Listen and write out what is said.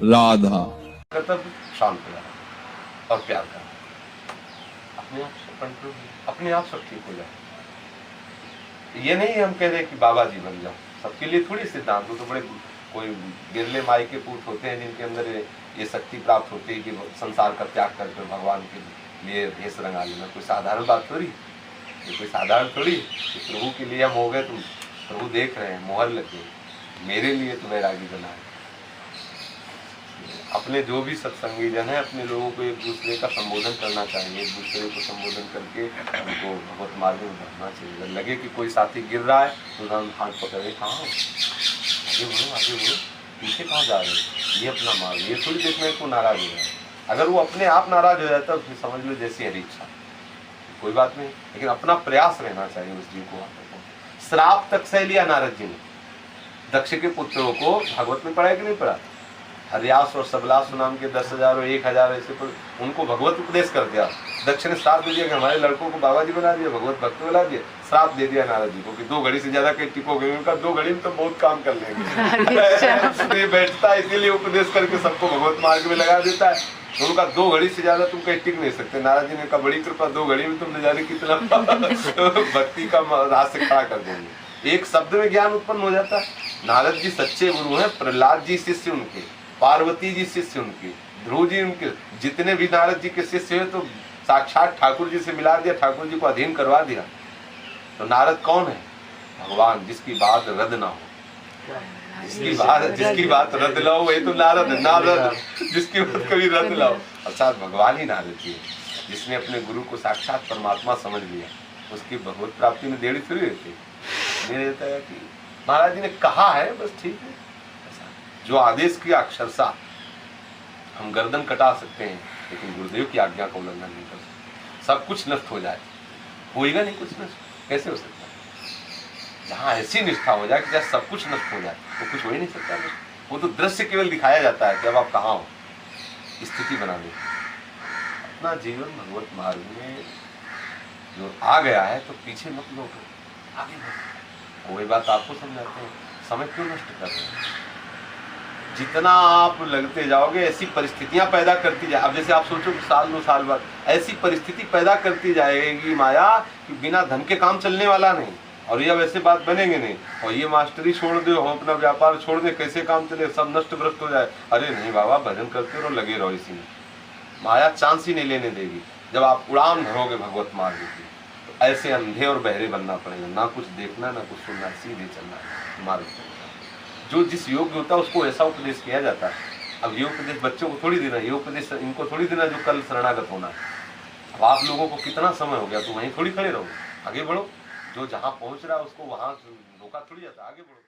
राधा। तब शांत हो जाए और प्यार कर, अपने आप से कंट्रोल, अपने आप सब ठीक हो जाए। ये नहीं हम कह रहे कि बाबा जी बन जाओ, सबके लिए थोड़ी सिद्धांत हो, तो बड़े कोई बिरले माई के पूत होते हैं जिनके अंदर ये शक्ति प्राप्त होती है कि संसार का त्याग करके भगवान के लिए भेष रंगा लेना। कोई साधारण बात थोड़ी, ये कोई साधारण थोड़ी कि प्रभु के लिए हम हो गए, तुम प्रभु देख रहे हैं, मोहर लगे, मेरे लिए तो वैरागी बना है। अपने जो भी सत्संगी जन है, अपने लोगों को एक दूसरे का संबोधन करना चाहिए, एक दूसरे को संबोधन करके उनको भगवत मार्ग में बढ़ना चाहिए। अगर लगे कि कोई साथी गिर रहा है तो हम हाथ पकड़े, हाँ आगे बढ़ो आगे बढ़ो, पीछे कहाँ जा रहे हो, ये अपना मार्ग, ये थोड़ी देखना को नाराज हो जाए। अगर वो अपने आप नाराज हो जाता है तो फिर समझ लो जैसी हरी इच्छा, कोई बात नहीं, लेकिन अपना प्रयास रहना चाहिए उस जीव को। श्राप तक सह लिया नारद जी ने, दक्ष के पुत्रों को भागवत में पढ़ा कि नहीं पढ़ा? हरियास और सबलास नाम के 10,000 और 1,000 ऐसे उनको भगवत उपदेश कर दिया। दक्ष ने श्राप दे दिया कि हमारे लड़कों को बाबा जी बना दिया, भगवत भक्त बना दिया। श्राप दे दिया नारद जी को कि 2 घड़ी से ज्यादा कहीं टिकोगे, उनका 2 घड़ी में तो बहुत काम कर लेंगे। बैठता है इसीलिए उपदेश करके सबको भगवत मार्ग में लगा देता है। उनका 2 घड़ी से ज्यादा तुम कहीं टिक नहीं सकते। नारद जी ने कहा बड़ी कृपा, 2 घड़ी में तुम न जाने कितना भक्ति का रहस्य खड़ा कर देंगे। एक शब्द में ज्ञान उत्पन्न हो जाता है। नारद जी सच्चे गुरु हैं, प्रहलाद जी शिष्य उनके, पार्वती जी शिष्य उनकी, ध्रुव जी उनके, जितने भी नारद जी के शिष्य हुए तो साक्षात ठाकुर जी से मिला दिया, ठाकुर जी को अधीन करवा दिया। तो नारद कौन है? भगवान, जिसकी बात रद्द ना हो, जिसकी बात रद्द लाओ वही तो नारद है। नारद जिसकी बात कभी रद्द लाओ, अर्थात भगवान ही नारद जी है। जिसने अपने गुरु को साक्षात परमात्मा समझ लिया, उसकी भगवत प्राप्ति में देरी थोड़ी रहती नहीं रहता है कि महाराज जी ने कहा है बस ठीक है। जो आदेश किया अक्षरशः हम गर्दन कटा सकते हैं, लेकिन गुरुदेव की आज्ञा का उल्लंघन नहीं कर सकते। सब कुछ नष्ट हो जाए, होएगा नहीं कुछ नष्ट, कैसे हो सकता है? जहाँ ऐसी निष्ठा हो जाए कि जहाँ सब कुछ नष्ट हो जाए तो कुछ हो ही नहीं सकता। वो तो दृश्य केवल दिखाया जाता है जब आप कहाँ हो, स्थिति बना दे। अपना जीवन भगवत मार्ग में जो आ गया है तो पीछे मत लौटो, आगे बढ़ो। वही बात आपको समझाते हैं, समय क्यों नष्ट कर रहे हैं? जितना आप लगते जाओगे ऐसी परिस्थितियां पैदा करती जाए। अब जैसे आप सोचो कि साल 2 साल बाद ऐसी परिस्थिति पैदा करती जाएगी माया कि बिना धन के काम चलने वाला नहीं, और ये अब ऐसे बात बनेंगे नहीं, और ये मास्टरी छोड़ दो, हम अपना व्यापार छोड़ दे, कैसे काम चले, सब नष्ट भ्रष्ट हो जाए। अरे नहीं बाबा, भजन करते रहो, लगे रहो इसी में। माया चांस ही नहीं लेने देगी। जब आप उड़ान भरोगे भगवत मार्ग की तो ऐसे अंधे और बहरे बनना पड़ेगा, ना कुछ देखना ना कुछ सुनना, सीधे चलना मार्ग। जो जिस योग्य होता है उसको ऐसा उपदेश किया जाता है। अब ये उपदेश बच्चों को थोड़ी देना, ये उपदेश इनको थोड़ी देना जो कल शरणागत होना है। अब आप लोगों को कितना समय हो गया, तो वहीं थोड़ी खड़े रहो, आगे बढ़ो। जो जहाँ पहुंच रहा है उसको वहां रोका थोड़ी जाता, आगे बढ़ो।